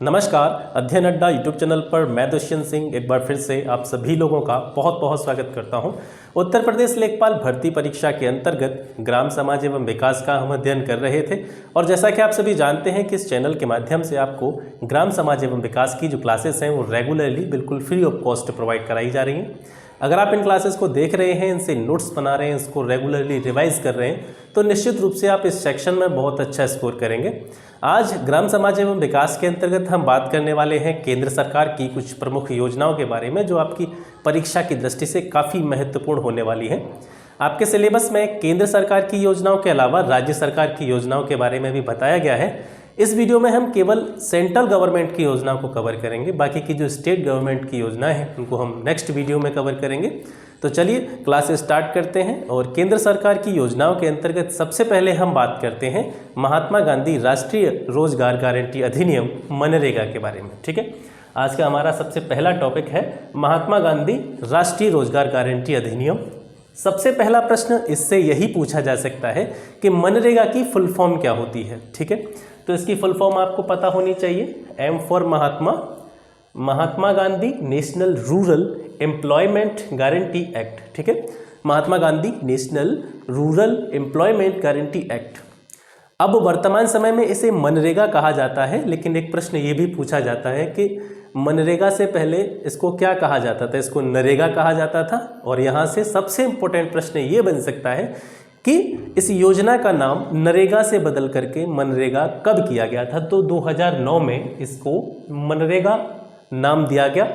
नमस्कार, अध्ययन अड्डा यूट्यूब चैनल पर मैं दुष्यंत सिंह एक बार फिर से आप सभी लोगों का बहुत बहुत स्वागत करता हूं। उत्तर प्रदेश लेखपाल भर्ती परीक्षा के अंतर्गत ग्राम समाज एवं विकास का हम अध्ययन कर रहे थे और जैसा कि आप सभी जानते हैं कि इस चैनल के माध्यम से आपको ग्राम समाज एवं विकास की जो क्लासेस हैं वो रेगुलरली बिल्कुल फ्री ऑफ कॉस्ट प्रोवाइड कराई जा रही हैं। अगर आप इन क्लासेस को देख रहे हैं, इनसे नोट्स बना रहे हैं, इसको रेगुलरली रिवाइज कर रहे हैं तो निश्चित रूप से आप इस सेक्शन में बहुत अच्छा स्कोर करेंगे। आज ग्राम समाज एवं विकास के अंतर्गत हम बात करने वाले हैं केंद्र सरकार की कुछ प्रमुख योजनाओं के बारे में जो आपकी परीक्षा की दृष्टि से काफ़ी महत्वपूर्ण होने वाली हैं। आपके सिलेबस में केंद्र सरकार की योजनाओं के अलावा राज्य सरकार की योजनाओं के बारे में भी बताया गया है। इस वीडियो में हम केवल सेंट्रल गवर्नमेंट की योजनाओं को कवर करेंगे, बाकी की जो स्टेट गवर्नमेंट की योजनाएं हैं उनको हम नेक्स्ट वीडियो में कवर करेंगे। तो चलिए क्लास स्टार्ट करते हैं और केंद्र सरकार की योजनाओं के अंतर्गत सबसे पहले हम बात करते हैं महात्मा गांधी राष्ट्रीय रोजगार गारंटी अधिनियम मनरेगा के बारे में। ठीक है, आज का हमारा सबसे पहला टॉपिक है महात्मा गांधी राष्ट्रीय रोजगार गारंटी अधिनियम। सबसे पहला प्रश्न इससे यही पूछा जा सकता है कि मनरेगा की फुल फॉर्म क्या होती है। ठीक है, तो इसकी फुल फॉर्म आपको पता होनी चाहिए। M for Mahatma Gandhi national rural employment guarantee act. ठीक है, Mahatma Gandhi national rural employment guarantee act. अब वर्तमान समय में इसे मनरेगा कहा जाता है, लेकिन एक प्रश्न ये भी पूछा जाता है कि मनरेगा से पहले इसको क्या कहा जाता था? इसको नरेगा कहा जाता था। और यहाँ से सबसे इम्पोर्टेंट प्रश्न ये बन सकता है कि इस योजना का नाम नरेगा से बदल करके मनरेगा कब किया गया था? तो 2009 में इसको मनरेगा नाम दिया गया।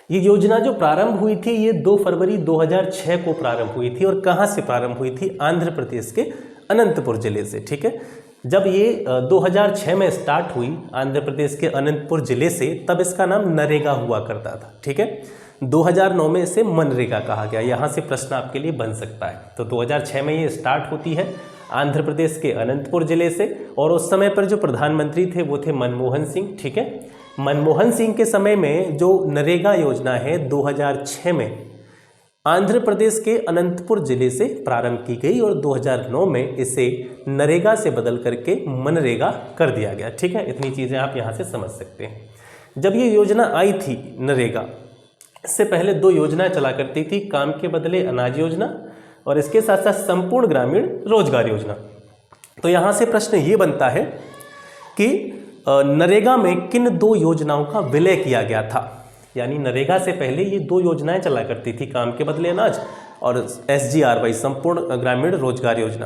ये योजना जो प्रारंभ हुई थी ये 2 फरवरी 2006 को प्रारंभ हुई थी। और कहाँ से प्रारंभ हुई थी? आंध्र प्रदेश के अनंतपुर जिले से। ठीक है, जब ये 2006 में स्टार्ट हुई आंध्र प्रदेश के अनंतपुर जिले से, तब इसका नाम नरेगा हुआ करता था। ठीक है, 2009 में इसे मनरेगा कहा गया। यहाँ से प्रश्न आपके लिए बन सकता है। तो 2006 में ये स्टार्ट होती है आंध्र प्रदेश के अनंतपुर जिले से और उस समय पर जो प्रधानमंत्री थे वो थे मनमोहन सिंह। ठीक है, मनमोहन सिंह के समय में जो नरेगा योजना है 2006 में आंध्र प्रदेश के अनंतपुर जिले से प्रारंभ की गई और 2009 में इसे नरेगा से बदल करके मनरेगा कर दिया गया। ठीक है, इतनी चीज़ें आप यहाँ से समझ सकते हैं। जब ये योजना आई थी नरेगा, इससे पहले 2 योजनाएं चला करती थी, काम के बदले अनाज योजना और इसके साथ साथ संपूर्ण ग्रामीण रोजगार योजना। तो यहाँ से प्रश्न ये बनता है कि नरेगा में किन 2 योजनाओं का विलय किया गया था? यानी नरेगा से पहले ये 2 योजनाएं चला करती थी, काम के बदले अनाज और SGRY संपूर्ण ग्रामीण रोजगार योजना।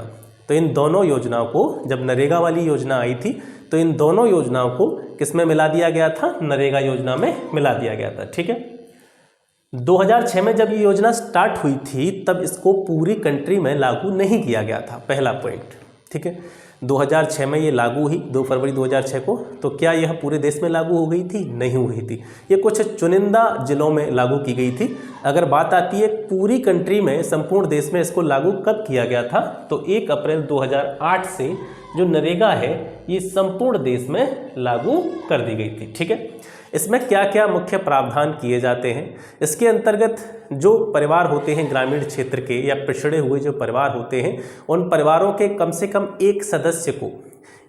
तो इन दोनों योजनाओं को, जब नरेगा वाली योजना आई थी तो इन दोनों योजनाओं को किस में मिला दिया गया था? नरेगा योजना में मिला दिया गया था। ठीक है, 2006 में जब ये योजना स्टार्ट हुई थी तब इसको पूरी कंट्री में लागू नहीं किया गया था, पहला पॉइंट। ठीक है, 2006 में ये लागू हुई 2 फरवरी 2006 को। तो क्या यह पूरे देश में लागू हो गई थी? नहीं हुई थी, ये कुछ चुनिंदा जिलों में लागू की गई थी। अगर बात आती है पूरी कंट्री में, संपूर्ण देश में इसको लागू कब किया गया था? तो 1 अप्रैल 2008 से जो नरेगा है ये संपूर्ण देश में लागू कर दी गई थी। ठीक है, इसमें क्या क्या मुख्य प्रावधान किए जाते हैं? इसके अंतर्गत जो परिवार होते हैं ग्रामीण क्षेत्र के या पिछड़े हुए जो परिवार होते हैं, उन परिवारों के कम से कम एक सदस्य को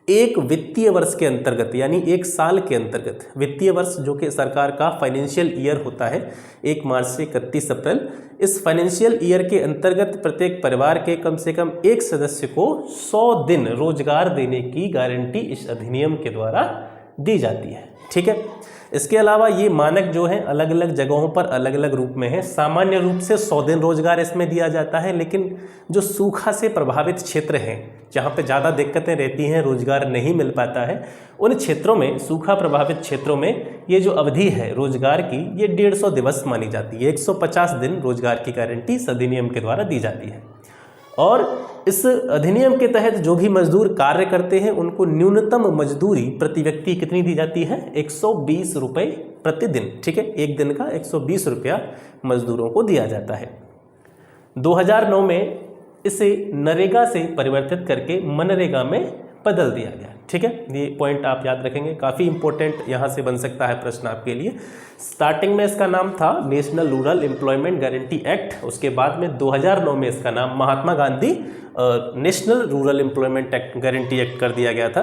एक वित्तीय वर्ष के अंतर्गत, यानी 1 साल के अंतर्गत, वित्तीय वर्ष जो कि सरकार का फाइनेंशियल ईयर होता है 1 मार्च से 31 अप्रैल, इस फाइनेंशियल ईयर के अंतर्गत प्रत्येक परिवार के कम से कम एक सदस्य को 100 दिन रोजगार देने की गारंटी इस अधिनियम के द्वारा दी जाती है। ठीक है, इसके अलावा ये मानक जो है अलग अलग जगहों पर अलग अलग रूप में है। सामान्य रूप से 100 दिन रोजगार इसमें दिया जाता है, लेकिन जो सूखा से प्रभावित क्षेत्र हैं, जहाँ पे ज़्यादा दिक्कतें रहती हैं, रोजगार नहीं मिल पाता है, उन क्षेत्रों में, सूखा प्रभावित क्षेत्रों में ये जो अवधि है रोजगार की ये 150 दिवस मानी जाती है। 150 दिन रोजगार की गारंटी इस अधिनियम के द्वारा दी जाती है। और इस अधिनियम के तहत जो भी मजदूर कार्य करते हैं उनको न्यूनतम मजदूरी प्रति व्यक्ति कितनी दी जाती है? 120 रुपये प्रतिदिन। ठीक है, एक दिन का 120 रुपया मजदूरों को दिया जाता है। 2009 में इसे नरेगा से परिवर्तित करके मनरेगा में बदल दिया गया। ठीक है, ये पॉइंट आप याद रखेंगे, काफ़ी इंपॉर्टेंट यहाँ से बन सकता है प्रश्न आपके लिए। स्टार्टिंग में इसका नाम था national rural employment guarantee act, उसके बाद में 2009 में इसका नाम Mahatma Gandhi national rural employment act guarantee act कर दिया गया था।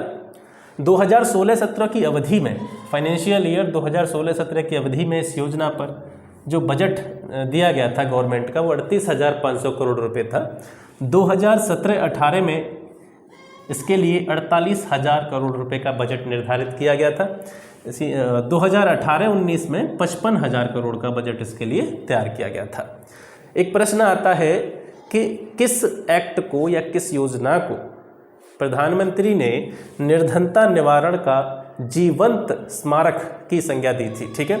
2016-17 की अवधि में फाइनेंशियल ईयर 2016-17 की अवधि में इस योजना पर जो बजट दिया गया था गवर्नमेंट का वो 38,500 करोड़ रुपए था। 2017-18 में इसके लिए 48,000 करोड़ रुपए का बजट निर्धारित किया गया था। इसी 2018-19 में 55,000 करोड़ का बजट इसके लिए तैयार किया गया था। एक प्रश्न आता है कि किस एक्ट को या किस योजना को प्रधानमंत्री ने निर्धनता निवारण का जीवंत स्मारक की संज्ञा दी थी। ठीक है,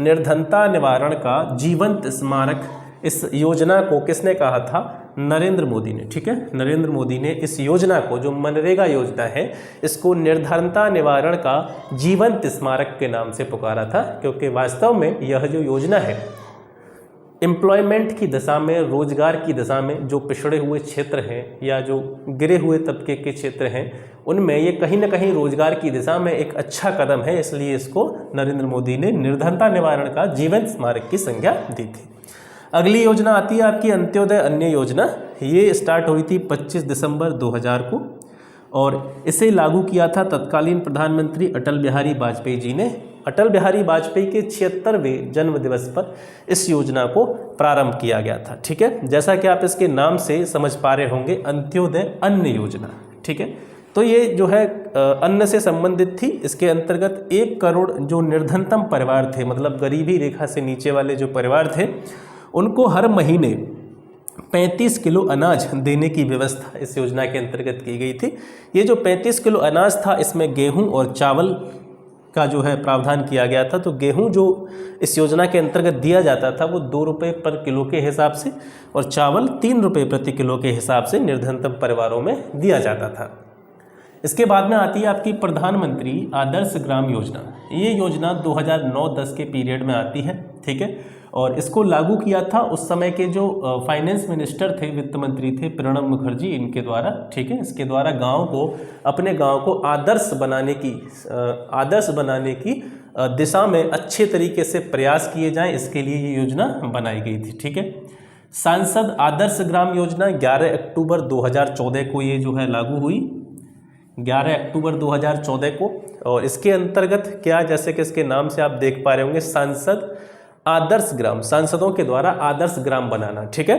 निर्धनता निवारण का जीवंत स्मारक इस योजना को किसने कहा था? नरेंद्र मोदी ने। ठीक है, नरेंद्र मोदी ने इस योजना को, जो मनरेगा योजना है, इसको निर्धनता निवारण का जीवंत स्मारक के नाम से पुकारा था, क्योंकि वास्तव में यह जो योजना है एम्प्लॉयमेंट की दिशा में, रोजगार की दिशा में जो पिछड़े हुए क्षेत्र हैं या जो गिरे हुए तबके के क्षेत्र हैं उनमें ये कहीं ना कहीं रोजगार की दिशा में एक अच्छा कदम है, इसलिए इसको नरेंद्र मोदी ने निर्धनता निवारण का जीवंत स्मारक की संज्ञा दी थी। अगली योजना आती है आपकी अंत्योदय अन्न योजना। ये स्टार्ट हुई थी 25 दिसंबर 2000 को और इसे लागू किया था तत्कालीन प्रधानमंत्री अटल बिहारी वाजपेयी जी ने। अटल बिहारी वाजपेयी के 76वें जन्म दिवस पर इस योजना को प्रारंभ किया गया था। ठीक है, जैसा कि आप इसके नाम से समझ पा रहे होंगे, अंत्योदय अन्न योजना। ठीक है, तो ये जो है अन्न से संबंधित थी। इसके अंतर्गत 1 करोड़ जो निर्धनतम परिवार थे, मतलब गरीबी रेखा से नीचे वाले जो परिवार थे, उनको हर महीने 35 किलो अनाज देने की व्यवस्था इस योजना के अंतर्गत की गई थी। ये जो 35 किलो अनाज था, इसमें गेहूं और चावल का जो है प्रावधान किया गया था। तो गेहूं जो इस योजना के अंतर्गत दिया जाता था वो 2 रुपये पर किलो के हिसाब से और चावल 3 रुपये प्रति किलो के हिसाब से निर्धनतम परिवारों में दिया जाता था। इसके बाद में आती है आपकी प्रधानमंत्री आदर्श ग्राम योजना। ये योजना 2009-10 के पीरियड में आती है। ठीक है, और इसको लागू किया था उस समय के जो फाइनेंस मिनिस्टर थे, वित्त मंत्री थे, प्रणब मुखर्जी, इनके द्वारा। ठीक है, इसके द्वारा गांव को, अपने गांव को आदर्श बनाने की दिशा में अच्छे तरीके से प्रयास किए जाएं, इसके लिए ये योजना बनाई गई थी। ठीक है, सांसद आदर्श ग्राम योजना 11 अक्टूबर 2014 को ये जो है लागू हुई, 11 अक्टूबर 2014 को। और इसके अंतर्गत क्या, जैसे कि इसके नाम से आप देख पा रहे होंगे, सांसद आदर्श ग्राम, सांसदों के द्वारा आदर्श ग्राम बनाना। ठीक है,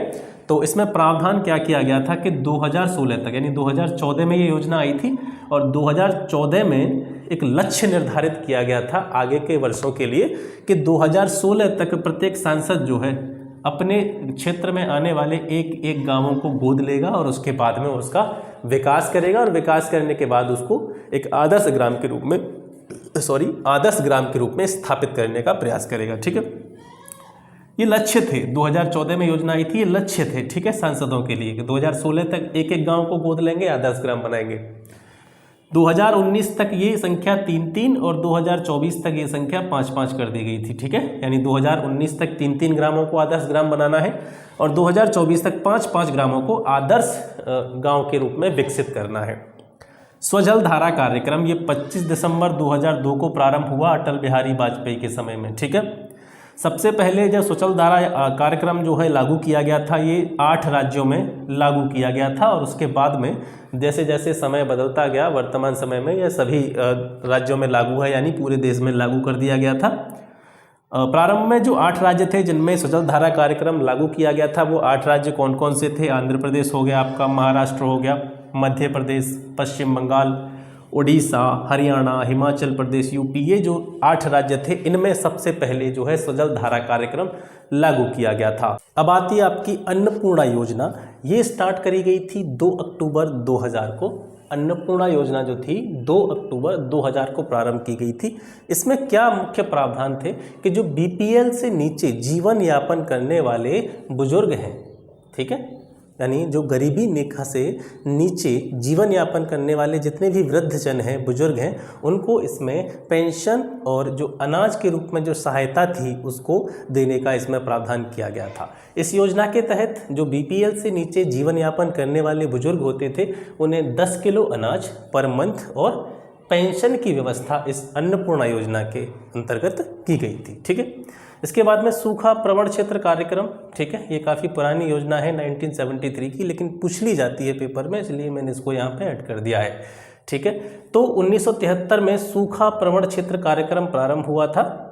तो इसमें प्रावधान क्या किया गया था कि 2016 तक, यानी 2014 में ये योजना आई थी और 2014 में एक लक्ष्य निर्धारित किया गया था आगे के वर्षों के लिए कि 2016 तक प्रत्येक सांसद जो है अपने क्षेत्र में आने वाले एक एक गांवों को गोद लेगा और उसके बाद में उसका विकास करेगा और विकास करने के बाद उसको एक आदर्श ग्राम के रूप में स्थापित करने का प्रयास करेगा। ठीक है, ये लक्ष्य थे। 2014 में योजना आई थी, ये लक्ष्य थे। ठीक है, सांसदों के लिए कि 2016 तक एक एक गांव को गोद लेंगे, आदर्श ग्राम बनाएंगे। 2019 तक ये संख्या 3-3 और 2024 तक ये संख्या 5-5 कर दी गई थी। ठीक है, यानी 2019 तक 3-3 ग्रामों को आदर्श ग्राम बनाना है और 2024 तक 5-5 ग्रामों को आदर्श गांव के रूप में विकसित करना है। स्वजल धारा कार्यक्रम ये 25 दिसंबर 2002 को प्रारंभ हुआ अटल बिहारी वाजपेयी के समय में। ठीक है, सबसे पहले जब स्वजल धारा कार्यक्रम जो है लागू किया गया था, ये 8 राज्यों में लागू किया गया था और उसके बाद में जैसे जैसे समय बदलता गया, वर्तमान समय में यह सभी राज्यों में लागू है, यानी पूरे देश में लागू कर दिया गया था। प्रारंभ में जो 8 राज्य थे जिनमें स्वजल धारा कार्यक्रम लागू किया गया था, वो 8 राज्य कौन कौन से थे? आंध्र प्रदेश हो गया आपका, महाराष्ट्र हो गया, मध्य प्रदेश, पश्चिम बंगाल, उड़ीसा, हरियाणा, हिमाचल प्रदेश, यूपी। ये जो 8 राज्य थे, इनमें सबसे पहले जो है स्वजल धारा कार्यक्रम लागू किया गया था। अब आती है आपकी अन्नपूर्णा योजना। ये स्टार्ट करी गई थी 2 अक्टूबर 2000 को। अन्नपूर्णा योजना जो थी 2 अक्टूबर 2000 को प्रारंभ की गई थी। इसमें क्या मुख्य प्रावधान थे कि जो बीपीएल से नीचे जीवन यापन करने वाले बुजुर्ग हैं, ठीक है, यानी जो गरीबी रेखा से नीचे जीवन यापन करने वाले जितने भी वृद्धजन हैं, बुजुर्ग हैं, उनको इसमें पेंशन और जो अनाज के रूप में जो सहायता थी उसको देने का इसमें प्रावधान किया गया था। इस योजना के तहत जो बीपीएल से नीचे जीवन यापन करने वाले बुजुर्ग होते थे उन्हें 10 किलो अनाज पर मंथ और पेंशन की व्यवस्था इस अन्नपूर्णा योजना के अंतर्गत की गई थी। ठीक है, इसके बाद में सूखा प्रवण क्षेत्र कार्यक्रम। ठीक है, ये काफ़ी पुरानी योजना है 1973 की, लेकिन पूछ ली जाती है पेपर में, इसलिए मैंने इसको यहाँ पे ऐड कर दिया है। ठीक है। तो 1973 में सूखा प्रवण क्षेत्र कार्यक्रम प्रारंभ हुआ था,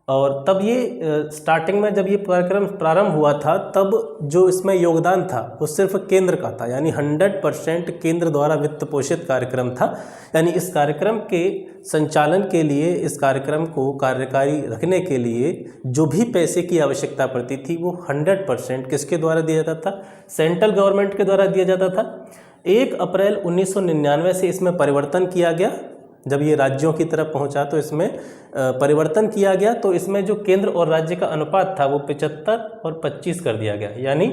और तब ये स्टार्टिंग में जब ये कार्यक्रम प्रारंभ हुआ था तब जो इसमें योगदान था वो सिर्फ केंद्र का था, यानी 100% केंद्र द्वारा वित्त पोषित कार्यक्रम था। यानी इस कार्यक्रम के संचालन के लिए, इस कार्यक्रम को कार्यकारी रखने के लिए जो भी पैसे की आवश्यकता पड़ती थी वो 100% किसके द्वारा दिया जाता था? सेंट्रल गवर्नमेंट के द्वारा दिया जाता था। 1 अप्रैल 1999 से इसमें परिवर्तन किया गया। जब ये राज्यों की तरफ पहुंचा तो इसमें परिवर्तन किया गया, तो इसमें जो केंद्र और राज्य का अनुपात था वो 75 और 25 कर दिया गया। यानी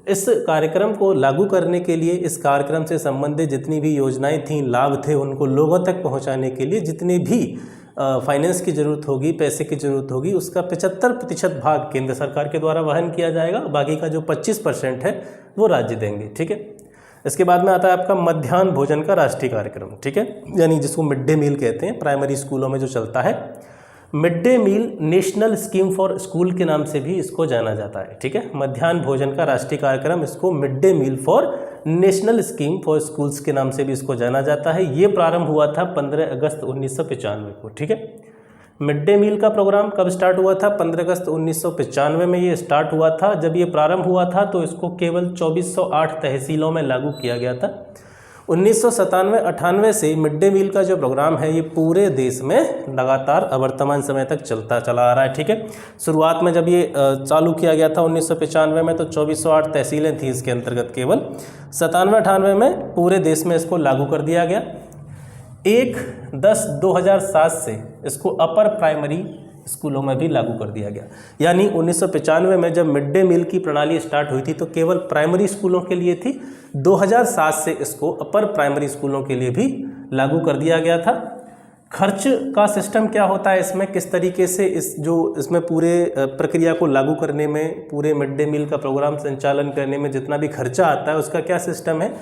इस कार्यक्रम को लागू करने के लिए, इस कार्यक्रम से संबंधित जितनी भी योजनाएं थीं, लाभ थे, उनको लोगों तक पहुंचाने के लिए जितने भी फाइनेंस की ज़रूरत होगी, पैसे की ज़रूरत होगी, उसका 75% भाग केंद्र सरकार के द्वारा वहन किया जाएगा। बाकी का जो 25% है वो राज्य देंगे। ठीक है। इसके बाद में आता है आपका मध्याह्न भोजन का राष्ट्रीय कार्यक्रम। ठीक है, यानी जिसको मिड डे मील कहते हैं, प्राइमरी स्कूलों में जो चलता है। Mid day meal national scheme for school के नाम से भी इसको जाना जाता है। ठीक है, मध्याह्न भोजन का राष्ट्रीय कार्यक्रम, इसको mid day meal for national scheme for schools के नाम से भी इसको जाना जाता है। ये प्रारंभ हुआ था 15 अगस्त 1995 को। ठीक है, मिड डे मील का प्रोग्राम कब स्टार्ट हुआ था? 15 अगस्त 1995 में ये स्टार्ट हुआ था। जब ये प्रारंभ हुआ था तो इसको केवल 2408 तहसीलों में लागू किया गया था। 1997-98 से मिड डे मील का जो प्रोग्राम है ये पूरे देश में लगातार अवर्तमान समय तक चला आ रहा है। ठीक है, शुरुआत में जब ये चालू किया गया था 1995 में तो 2408 तहसीलें थी इसके अंतर्गत केवल। 97-98 में पूरे देश में इसको लागू कर दिया गया। 1/10/2007 से इसको अपर प्राइमरी स्कूलों में भी लागू कर दिया गया। यानी 1995 में जब मिड डे मील की प्रणाली स्टार्ट हुई थी तो केवल प्राइमरी स्कूलों के लिए थी। 2007 से इसको अपर प्राइमरी स्कूलों के लिए भी लागू कर दिया गया था। खर्च का सिस्टम क्या होता है इसमें, किस तरीके से इसमें पूरे प्रक्रिया को लागू करने में, पूरे मिड डे मील का प्रोग्राम संचालन करने में जितना भी खर्चा आता है उसका क्या सिस्टम है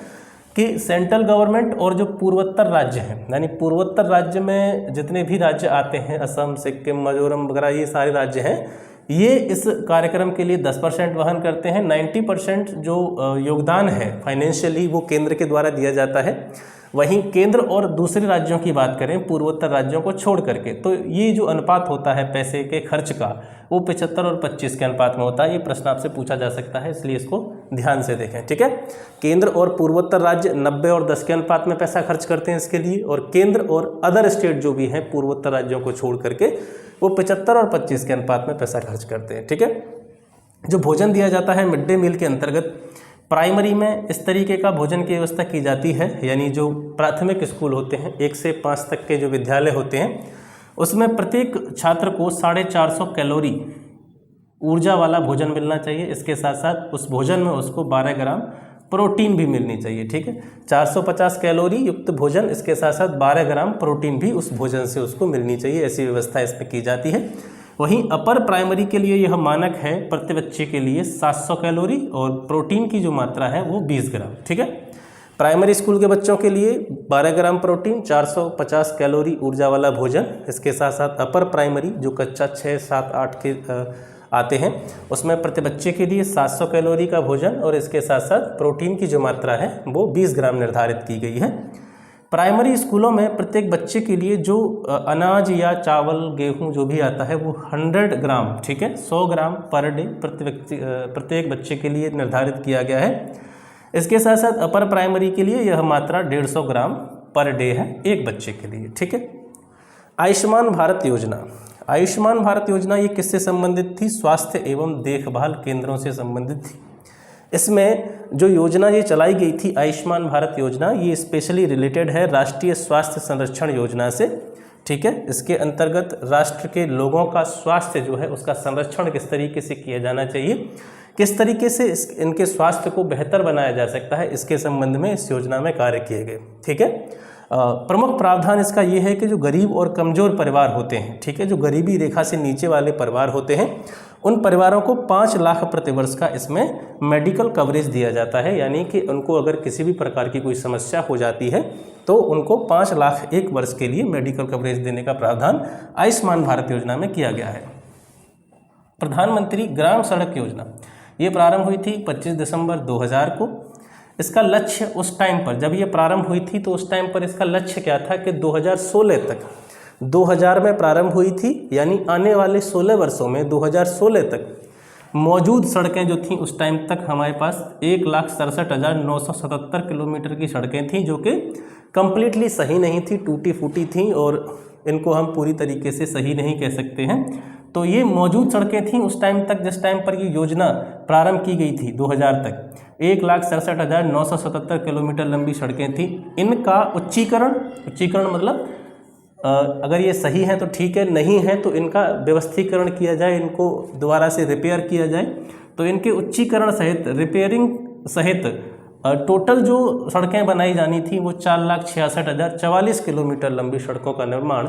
कि सेंट्रल गवर्नमेंट और जो पूर्वोत्तर राज्य हैं, यानी पूर्वोत्तर राज्य में जितने भी राज्य आते हैं, असम, सिक्किम, मिजोरम वगैरह, ये सारे राज्य हैं, ये इस कार्यक्रम के लिए 10% वहन करते हैं। 90% जो योगदान है फाइनेंशियली वो केंद्र के द्वारा दिया जाता है। वहीं केंद्र और दूसरे राज्यों की बात करें, पूर्वोत्तर राज्यों को छोड़ करके, तो ये जो अनुपात होता है पैसे के खर्च का वो 75 और 25 के अनुपात में होता है। ये प्रश्न आपसे पूछा जा सकता है, इसलिए इसको ध्यान से देखें। ठीक है, केंद्र और पूर्वोत्तर राज्य 90 और 10 के अनुपात में पैसा खर्च करते हैं इसके लिए, और केंद्र और अदर स्टेट जो भी हैं पूर्वोत्तर राज्यों को छोड़ करके वो 75 और 25 के अनुपात में पैसा खर्च करते हैं। ठीक है, जो भोजन दिया जाता है मिड डे मील के अंतर्गत, प्राइमरी में इस तरीके का भोजन की व्यवस्था की जाती है। यानी जो प्राथमिक स्कूल होते हैं, 1 से 5 तक के जो विद्यालय होते हैं, उसमें प्रत्येक छात्र को 450 कैलोरी ऊर्जा वाला भोजन मिलना चाहिए। इसके साथ साथ उस भोजन में उसको 12 ग्राम प्रोटीन भी मिलनी चाहिए। ठीक है, 450 कैलोरी युक्त भोजन, इसके साथ साथ 12 ग्राम प्रोटीन भी उस भोजन से उसको मिलनी चाहिए। ऐसी व्यवस्था इसमें की जाती है। वहीं अपर प्राइमरी के लिए यह मानक है प्रति बच्चे के लिए 700 कैलोरी, और प्रोटीन की जो मात्रा है वो 20 ग्राम। ठीक है, प्राइमरी स्कूल के बच्चों के लिए 12 ग्राम प्रोटीन, 450 कैलोरी ऊर्जा वाला भोजन। इसके साथ साथ अपर प्राइमरी जो कक्षा 6, 7, 8 के आते हैं उसमें प्रति बच्चे के लिए 700 कैलोरी का भोजन, और इसके साथ साथ प्रोटीन की जो मात्रा है वो 20 ग्राम निर्धारित की गई है। प्राइमरी स्कूलों में प्रत्येक बच्चे के लिए जो अनाज या चावल, गेहूं जो भी आता है वो 100 ग्राम, ठीक है, 100 ग्राम पर डे प्रत्येक बच्चे के लिए निर्धारित किया गया है। इसके साथ साथ अपर प्राइमरी के लिए यह मात्रा 150 ग्राम पर डे है एक बच्चे के लिए। ठीक है, आयुष्मान भारत योजना। आयुष्मान भारत योजना ये किससे संबंधित थी? स्वास्थ्य एवं देखभाल केंद्रों से संबंधित थी। इसमें जो योजना ये चलाई गई थी आयुष्मान भारत योजना, ये स्पेशली रिलेटेड है राष्ट्रीय स्वास्थ्य संरक्षण योजना से। ठीक है, इसके अंतर्गत राष्ट्र के लोगों का स्वास्थ्य जो है उसका संरक्षण किस तरीके से किया जाना चाहिए, किस तरीके से इनके स्वास्थ्य को बेहतर बनाया जा सकता है, इसके संबंध में इस योजना में कार्य किए गए। ठीक है, प्रमुख प्रावधान इसका ये है कि जो गरीब और कमज़ोर परिवार होते हैं, ठीक है, जो गरीबी रेखा से नीचे वाले परिवार होते हैं, उन परिवारों को 5 लाख प्रतिवर्ष का इसमें मेडिकल कवरेज दिया जाता है। यानी कि उनको अगर किसी भी प्रकार की कोई समस्या हो जाती है तो उनको 5 लाख एक वर्ष के लिए मेडिकल कवरेज देने का प्रावधान आयुष्मान भारत योजना में किया गया है। प्रधानमंत्री ग्राम सड़क योजना ये प्रारंभ हुई थी 25 दिसंबर 2000 को। इसका लक्ष्य उस टाइम पर जब ये प्रारंभ हुई थी तो उस टाइम पर इसका लक्ष्य क्या था कि 2016 तक, 2000 में प्रारंभ हुई थी, यानी आने वाले 16 वर्षों में 2016 तक मौजूद सड़कें जो थीं उस टाइम तक हमारे पास 1,67,977 किलोमीटर की सड़कें थीं, जो कि कम्प्लीटली सही नहीं थी, टूटी फूटी थीं और इनको हम पूरी तरीके से सही नहीं कह सकते हैं। तो ये मौजूद सड़कें थीं उस टाइम तक, जिस टाइम पर ये योजना प्रारंभ की गई थी 2000 तक, 1,67,977 किलोमीटर लंबी सड़कें थीं। इनका उच्चीकरण मतलब अगर ये सही है तो ठीक है, नहीं है तो इनका व्यवस्थीकरण किया जाए, इनको दोबारा से रिपेयर किया जाए। तो इनके उच्चीकरण सहित, रिपेयरिंग सहित टोटल जो सड़कें बनाई जानी थी वो 4,66,044 किलोमीटर लंबी सड़कों का निर्माण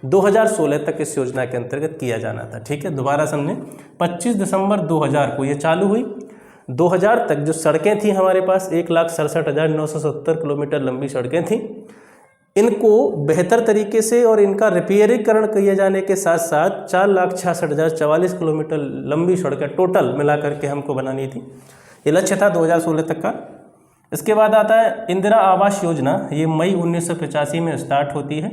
2016 तक इस योजना के अंतर्गत किया जाना था। ठीक है, दोबारा समझें, 25 दिसंबर 2000 को ये चालू हुई। 2000 तक जो सड़कें थी हमारे पास 1,67,977 किलोमीटर लंबी सड़कें थीं। इनको बेहतर तरीके से और इनका रिपेयरिंगकरण किए जाने के साथ साथ 4,66,044 किलोमीटर लंबी सड़कें टोटल मिला करके हमको बनानी थी। ये लक्ष्य था 2016 तक का। इसके बाद आता है इंदिरा आवास योजना। ये मई 1985 में स्टार्ट होती है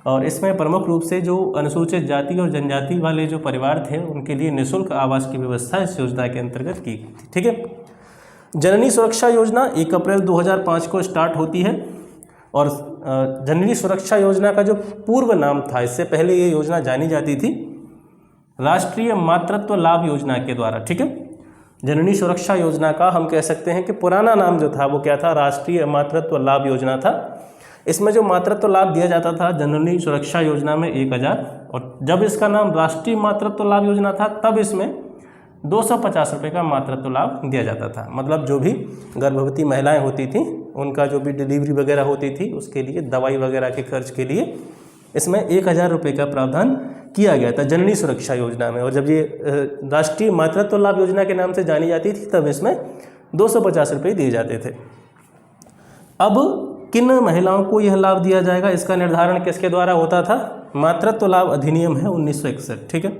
और इसमें प्रमुख रूप से जो अनुसूचित जाति और जनजाति वाले जो परिवार थे उनके लिए निःशुल्क आवास की व्यवस्था इस योजना के अंतर्गत की गई थी। ठीक है, जननी सुरक्षा योजना 1 अप्रैल 2005 को स्टार्ट होती है और जननी सुरक्षा योजना का जो पूर्व नाम था, इससे पहले ये योजना जानी जाती थी राष्ट्रीय मातृत्व लाभ योजना के द्वारा। ठीक है, जननी सुरक्षा योजना का हम कह सकते हैं कि पुराना नाम जो था वो क्या था, राष्ट्रीय मातृत्व लाभ योजना था। इसमें जो मातृत्व लाभ दिया जाता था जननी सुरक्षा योजना में 1,000, और जब इसका नाम राष्ट्रीय मातृत्व लाभ योजना था तब इसमें 250 रुपये का मातृत्व लाभ दिया जाता था। मतलब जो भी गर्भवती महिलाएं होती थीं उनका जो भी डिलीवरी वगैरह होती थी उसके लिए दवाई वगैरह के खर्च के लिए इसमें 1,000 रुपये का प्रावधान किया गया था जननी सुरक्षा योजना में। और जब ये राष्ट्रीय मातृत्व लाभ योजना के नाम से जानी जाती थी तब इसमें 250 रुपये दिए जाते थे। अब किन महिलाओं को यह लाभ दिया जाएगा, इसका निर्धारण किसके द्वारा होता था? मातृत्व लाभ अधिनियम है 1961। ठीक है,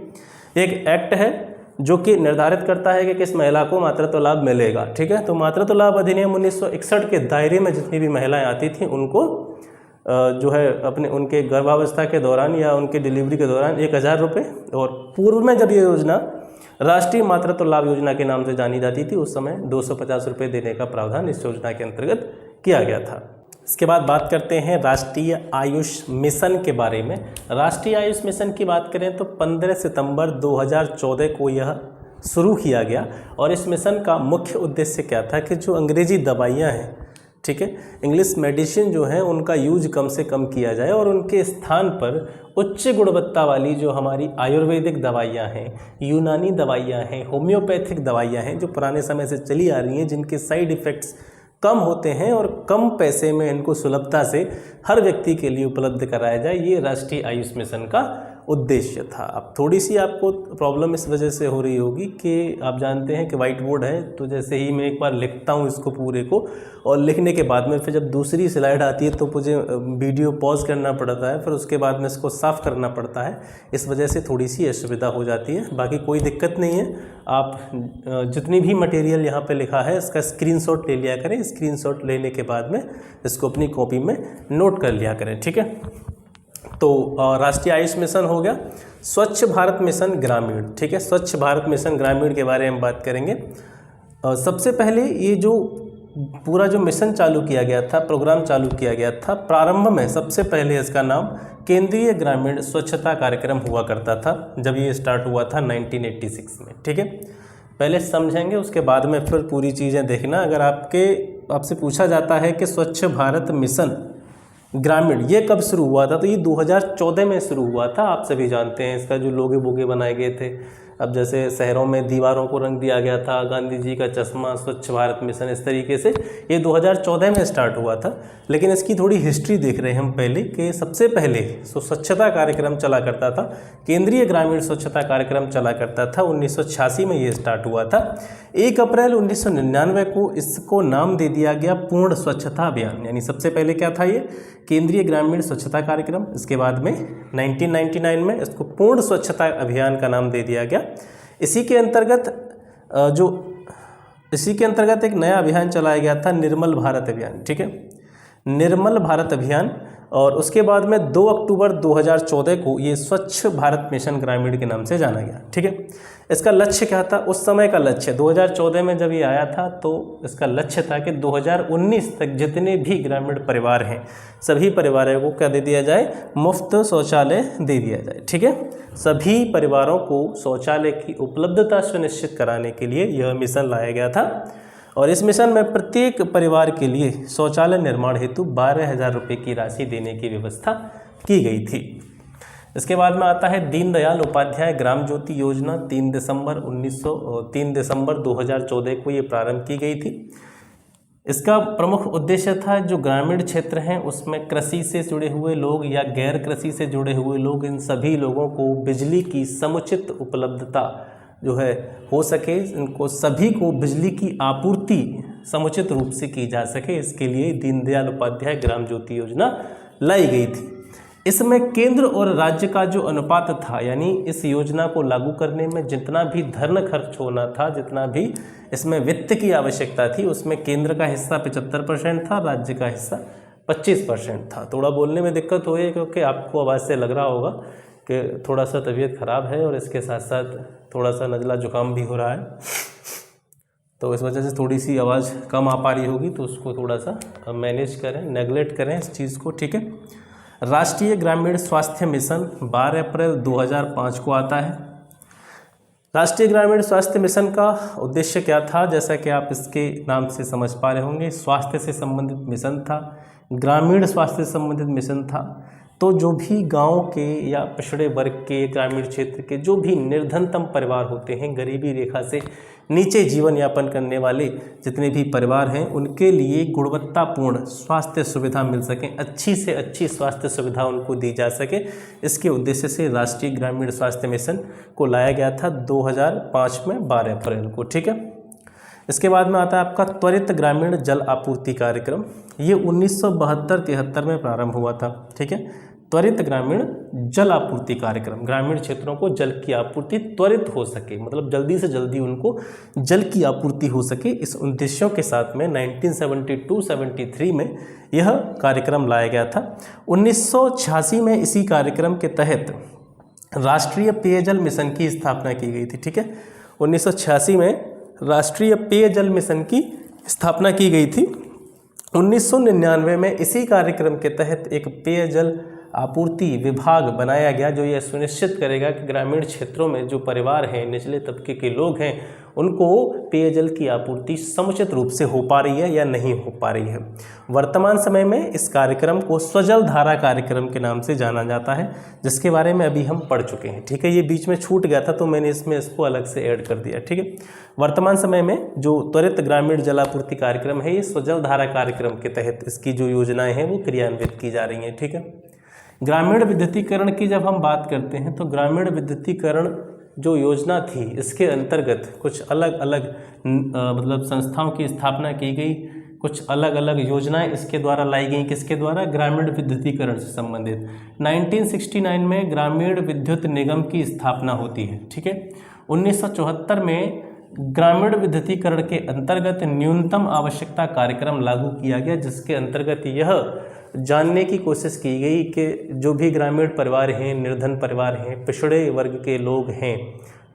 एक एक्ट है जो कि निर्धारित करता है कि किस महिला को मातृत्व लाभ मिलेगा। ठीक है, तो मातृत्व लाभ अधिनियम 1961 के दायरे में जितनी भी महिलाएं आती थीं उनको जो है अपने उनके गर्भावस्था के दौरान या उनके डिलीवरी के दौरान 1,000 रुपये, और पूर्व में जब ये योजना राष्ट्रीय मातृत्व लाभ योजना के नाम से जानी जाती थी उस समय 250 रुपये देने का प्रावधान इस योजना के अंतर्गत किया गया था। इसके बाद बात करते हैं राष्ट्रीय आयुष मिशन के बारे में। राष्ट्रीय आयुष मिशन की बात करें तो 15 सितंबर 2014 को यह शुरू किया गया और इस मिशन का मुख्य उद्देश्य क्या था कि जो अंग्रेजी दवाइयाँ हैं, ठीक है, इंग्लिश मेडिसिन जो है उनका यूज कम से कम किया जाए और उनके स्थान पर उच्च गुणवत्ता वाली जो हमारी आयुर्वेदिक दवाइयाँ हैं, यूनानी दवाइयाँ हैं, होम्योपैथिक दवाइयाँ हैं जो पुराने समय से चली आ रही हैं, जिनके साइड इफ़ेक्ट्स कम होते हैं और कम पैसे में इनको सुलभता से हर व्यक्ति के लिए उपलब्ध कराया जाए, ये राष्ट्रीय आयुष मिशन का उद्देश्य था। अब थोड़ी सी आपको प्रॉब्लम इस वजह से हो रही होगी कि आप जानते हैं कि वाइट बोर्ड है, तो जैसे ही मैं एक बार लिखता हूँ इसको पूरे को और लिखने के बाद में फिर जब दूसरी स्लाइड आती है तो मुझे वीडियो पॉज करना पड़ता है, फिर उसके बाद में इसको साफ़ करना पड़ता है, इस वजह से थोड़ी सी असुविधा हो जाती है। बाकी कोई दिक्कत नहीं है, आप जितनी भी मटेरियल यहाँ पे लिखा है इसका स्क्रीनशॉट ले लिया करें, स्क्रीनशॉट लेने के बाद में इसको अपनी कॉपी में नोट कर लिया करें। ठीक है, तो राष्ट्रीय आयुष मिशन हो गया। स्वच्छ भारत मिशन ग्रामीण, ठीक है, स्वच्छ भारत मिशन ग्रामीण के बारे में बात करेंगे। सबसे पहले ये जो पूरा जो मिशन चालू किया गया था, प्रोग्राम चालू किया गया था, प्रारंभ में सबसे पहले इसका नाम केंद्रीय ग्रामीण स्वच्छता कार्यक्रम हुआ करता था जब ये स्टार्ट हुआ था 1986 में। ठीक है, पहले समझेंगे उसके बाद में फिर पूरी चीज़ें देखना। अगर आपसे पूछा जाता है कि स्वच्छ भारत मिशन ग्रामीण ये कब शुरू हुआ था, तो ये 2014 में शुरू हुआ था। आप सभी जानते हैं इसका जो लोगे बोगे बनाए गए थे। अब जैसे शहरों में दीवारों को रंग दिया गया था, गांधी जी का चश्मा, स्वच्छ भारत मिशन, इस तरीके से ये 2014 में स्टार्ट हुआ था। लेकिन इसकी थोड़ी हिस्ट्री देख रहे हैं हम पहले कि सबसे पहले स्वच्छता कार्यक्रम चला करता था, केंद्रीय ग्रामीण स्वच्छता कार्यक्रम चला करता था, 1986 में ये स्टार्ट हुआ था। 1 अप्रैल 1999 को इसको नाम दे दिया गया पूर्ण स्वच्छता अभियान। यानी सबसे पहले क्या था, ये केंद्रीय ग्रामीण स्वच्छता कार्यक्रम, इसके बाद में 1999 में इसको पूर्ण स्वच्छता अभियान का नाम दे दिया गया। इसी के अंतर्गत जो इसी के अंतर्गत एक नया अभियान चलाया गया था, निर्मल भारत अभियान। ठीक है, निर्मल भारत अभियान। और उसके बाद में 2 अक्टूबर 2014 को ये स्वच्छ भारत मिशन ग्रामीण के नाम से जाना गया। ठीक है, इसका लक्ष्य क्या था? उस समय का लक्ष्य 2014 में जब ये आया था तो इसका लक्ष्य था कि 2019 तक जितने भी ग्रामीण परिवार हैं सभी परिवारों को क्या दे दिया जाए? मुफ्त शौचालय दे दिया जाए। ठीक है, सभी परिवारों को शौचालय की उपलब्धता सुनिश्चित कराने के लिए यह मिशन लाया गया था। और इस मिशन में प्रत्येक परिवार के लिए शौचालय निर्माण हेतु 12,000 रुपये की राशि देने की व्यवस्था की गई थी। इसके बाद में आता है दीनदयाल उपाध्याय ग्राम ज्योति योजना। 3 दिसंबर 2014 को ये प्रारंभ की गई थी। इसका प्रमुख उद्देश्य था जो ग्रामीण क्षेत्र हैं उसमें कृषि से जुड़े हुए लोग या गैर कृषि से जुड़े हुए लोग, इन सभी लोगों को बिजली की समुचित उपलब्धता जो है हो सके, इनको सभी को बिजली की आपूर्ति समुचित रूप से की जा सके, इसके लिए दीनदयाल उपाध्याय ग्राम ज्योति योजना लाई गई थी। इसमें केंद्र और राज्य का जो अनुपात था, यानी इस योजना को लागू करने में जितना भी धन खर्च होना था, जितना भी इसमें वित्त की आवश्यकता थी, उसमें केंद्र का हिस्सा 75% था, राज्य का हिस्सा 25% था। थोड़ा बोलने में दिक्कत हो रही है क्योंकि आपको आवाज़ से लग रहा होगा कि थोड़ा सा तबीयत ख़राब है और इसके साथ साथ थोड़ा सा नज़ला जुकाम भी हो रहा है, तो इस वजह से थोड़ी सी आवाज़ कम आ पा रही होगी, तो उसको थोड़ा सा मैनेज करें, नेगलेक्ट करें इस चीज़ को। ठीक है, राष्ट्रीय ग्रामीण स्वास्थ्य मिशन 12 अप्रैल 2005 को आता है। राष्ट्रीय ग्रामीण स्वास्थ्य मिशन का उद्देश्य क्या था? जैसा कि आप इसके नाम से समझ पा रहे होंगे, स्वास्थ्य से संबंधित मिशन था, ग्रामीण स्वास्थ्य से संबंधित मिशन था। तो जो भी गांव के या पिछड़े वर्ग के, ग्रामीण क्षेत्र के जो भी निर्धनतम परिवार होते हैं, गरीबी रेखा से नीचे जीवन यापन करने वाले जितने भी परिवार हैं, उनके लिए गुणवत्तापूर्ण स्वास्थ्य सुविधा मिल सकें, अच्छी से अच्छी स्वास्थ्य सुविधा उनको दी जा सके, इसके उद्देश्य से राष्ट्रीय ग्रामीण स्वास्थ्य मिशन को लाया गया था 2005 में 12 अप्रैल को। ठीक है, इसके बाद में आता है आपका त्वरित ग्रामीण जल आपूर्ति कार्यक्रम। ये 1972-73 में प्रारंभ हुआ था। ठीक है, त्वरित ग्रामीण जल आपूर्ति कार्यक्रम, ग्रामीण क्षेत्रों को जल की आपूर्ति त्वरित हो सके, मतलब जल्दी से जल्दी उनको जल की आपूर्ति हो सके, इस उद्देश्यों के साथ में 1972-73 में यह कार्यक्रम लाया गया था। 1986 में इसी कार्यक्रम के तहत राष्ट्रीय पेयजल मिशन की स्थापना की गई थी। ठीक है, 1986 में राष्ट्रीय पेयजल मिशन की स्थापना की गई थी। 1999 में इसी कार्यक्रम के तहत एक पेयजल आपूर्ति विभाग बनाया गया जो यह सुनिश्चित करेगा कि ग्रामीण क्षेत्रों में जो परिवार हैं, निचले तबके के लोग हैं, उनको पेयजल की आपूर्ति समुचित रूप से हो पा रही है या नहीं हो पा रही है। वर्तमान समय में इस कार्यक्रम को स्वजल धारा कार्यक्रम के नाम से जाना जाता है, जिसके बारे में अभी हम पढ़ चुके हैं। ठीक है, ये बीच में छूट गया था तो मैंने इसको अलग से ऐड कर दिया। ठीक है, वर्तमान समय में जो त्वरित ग्रामीण जलापूर्ति कार्यक्रम है, ये स्वजल धारा कार्यक्रम के तहत इसकी जो योजनाएं हैं वो क्रियान्वित की जा रही हैं। ठीक है, ग्रामीण विद्युतीकरण की जब हम बात करते हैं तो ग्रामीण विद्युतीकरण जो योजना थी, इसके अंतर्गत कुछ अलग अलग मतलब संस्थाओं की स्थापना की गई, कुछ अलग अलग योजनाएं इसके द्वारा लाई गई। किसके द्वारा? ग्रामीण विद्युतीकरण से संबंधित। 1969 में ग्रामीण विद्युत निगम की स्थापना होती है। ठीक है, 1974 में ग्रामीण विद्युतीकरण के अंतर्गत न्यूनतम आवश्यकता कार्यक्रम लागू किया गया, जिसके अंतर्गत यह जानने की कोशिश की गई कि जो भी ग्रामीण परिवार हैं, निर्धन परिवार हैं, पिछड़े वर्ग के लोग हैं,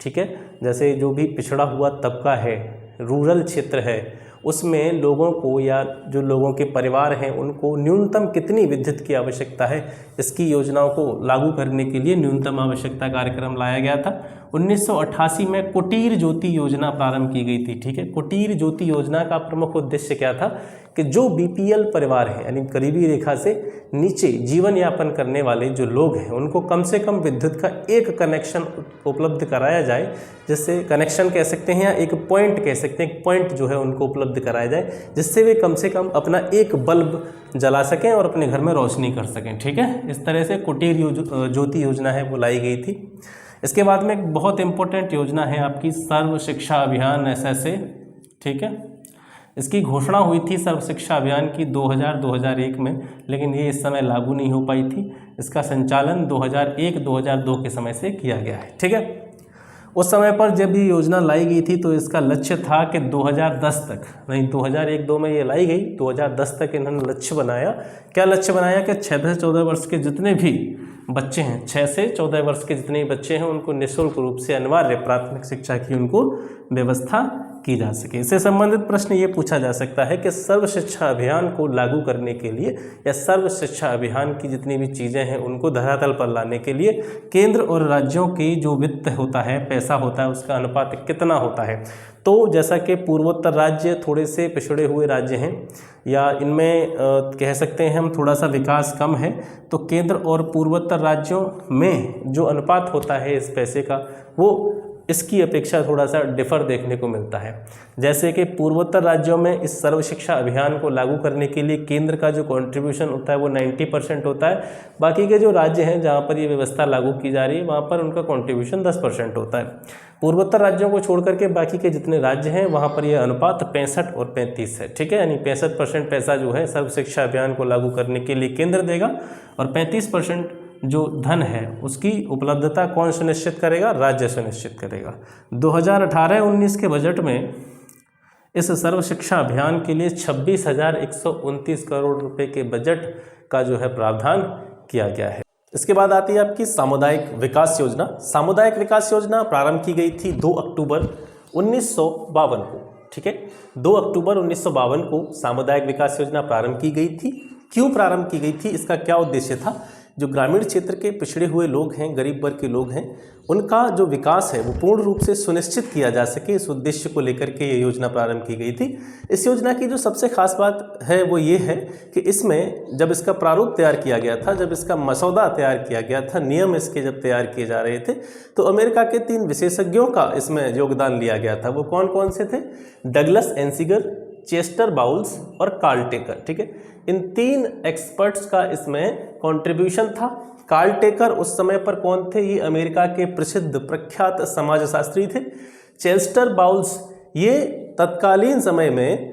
ठीक है, जैसे जो भी पिछड़ा हुआ तबका है, रूरल क्षेत्र है, उसमें लोगों को या जो लोगों के परिवार हैं उनको न्यूनतम कितनी विद्युत की आवश्यकता है, इसकी योजनाओं को लागू करने के लिए न्यूनतम आवश्यकता कार्यक्रम लाया गया था। 1988 में कुटीर ज्योति योजना प्रारंभ की गई थी। ठीक है, कुटीर ज्योति योजना का प्रमुख उद्देश्य क्या था कि जो बीपीएल परिवार हैं, यानी गरीबी रेखा से नीचे जीवन यापन करने वाले जो लोग हैं, उनको कम से कम विद्युत का एक कनेक्शन उपलब्ध कराया जाए, जिससे कनेक्शन कह सकते हैं या एक पॉइंट कह सकते हैं, एक पॉइंट जो है उनको उपलब्ध कराया जाए, जिससे वे कम से कम अपना एक बल्ब जला सकें और अपने घर में रोशनी कर सकें। ठीक है, इस तरह से कुटीर ज्योति योजना है वो लाई गई थी। इसके बाद में एक बहुत इंपॉर्टेंट योजना है आपकी सर्व शिक्षा अभियान SSA। ठीक है, इसकी घोषणा हुई थी सर्व शिक्षा अभियान की 2000-2001 में, लेकिन ये इस समय लागू नहीं हो पाई थी। इसका संचालन 2001-2002 के समय से किया गया है। ठीक है, उस समय पर जब ये योजना लाई गई थी तो इसका लक्ष्य था कि 2010 तक, नहीं 2001-2 में ये लाई गई, 2010 तक इन्होंने लक्ष्य बनाया। क्या लक्ष्य बनाया कि 6 से 14 वर्ष के जितने भी बच्चे हैं, 6 से 14 वर्ष के जितने भी बच्चे हैं उनको निःशुल्क रूप से अनिवार्य प्राथमिक शिक्षा की उनको व्यवस्था की जा सके। इससे संबंधित प्रश्न ये पूछा जा सकता है कि सर्व शिक्षा अभियान को लागू करने के लिए या सर्व शिक्षा अभियान की जितनी भी चीज़ें हैं उनको धरातल पर लाने के लिए केंद्र और राज्यों की जो वित्त होता है, पैसा होता है, उसका अनुपात कितना होता है। तो जैसा कि पूर्वोत्तर राज्य थोड़े से पिछड़े हुए राज्य हैं या इनमें कह सकते हैं हम थोड़ा सा विकास कम है, तो केंद्र और पूर्वोत्तर राज्यों में जो अनुपात होता है इस पैसे का वो इसकी अपेक्षा थोड़ा सा डिफर देखने को मिलता है। जैसे कि पूर्वोत्तर राज्यों में इस सर्व शिक्षा अभियान को लागू करने के लिए केंद्र का जो कंट्रीब्यूशन होता है वो 90% होता है। बाकी के जो राज्य हैं जहाँ पर ये व्यवस्था लागू की जा रही है वहाँ पर उनका कंट्रीब्यूशन 10% होता है। पूर्वोत्तर राज्यों को छोड़ करके बाकी के जितने राज्य हैं वहाँ पर यह अनुपात 65 और 35 है। ठीक है, यानी 65% पैसा जो है सर्व शिक्षा अभियान को लागू करने के लिए केंद्र देगा और 35% जो धन है उसकी उपलब्धता कौन सुनिश्चित करेगा? राज्य सुनिश्चित करेगा। 2018-19 के बजट में इस सर्व शिक्षा अभियान के लिए 26,129 करोड़ रुपए के बजट का जो है प्रावधान किया गया है। इसके बाद आती है आपकी सामुदायिक विकास योजना। सामुदायिक विकास योजना प्रारंभ की गई थी 2 अक्टूबर 1952 को। ठीक है, 2 अक्टूबर 1952 को सामुदायिक विकास योजना प्रारंभ की गई थी। क्यों प्रारंभ की गई थी, इसका क्या उद्देश्य था? जो ग्रामीण क्षेत्र के पिछड़े हुए लोग हैं, गरीब वर्ग के लोग हैं, उनका जो विकास है वो पूर्ण रूप से सुनिश्चित किया जा सके, इस उद्देश्य को लेकर के ये योजना प्रारंभ की गई थी। इस योजना की जो सबसे खास बात है वो ये है कि इसमें जब इसका प्रारूप तैयार किया गया था, जब इसका मसौदा तैयार किया गया था, नियम इसके जब तैयार किए जा रहे थे, तो अमेरिका के 3 विशेषज्ञों का इसमें योगदान लिया गया था। वो कौन कौन से थे? डगलस एंसिगर, चेस्टर बाउल्स और कार्ल टेकर। ठीक है, इन 3 एक्सपर्ट्स का इसमें कंट्रीब्यूशन था। कार्ल टेकर उस समय पर कौन थे? ये अमेरिका के प्रसिद्ध प्रख्यात समाजशास्त्री थे। चेस्टर बाउल्स ये तत्कालीन समय में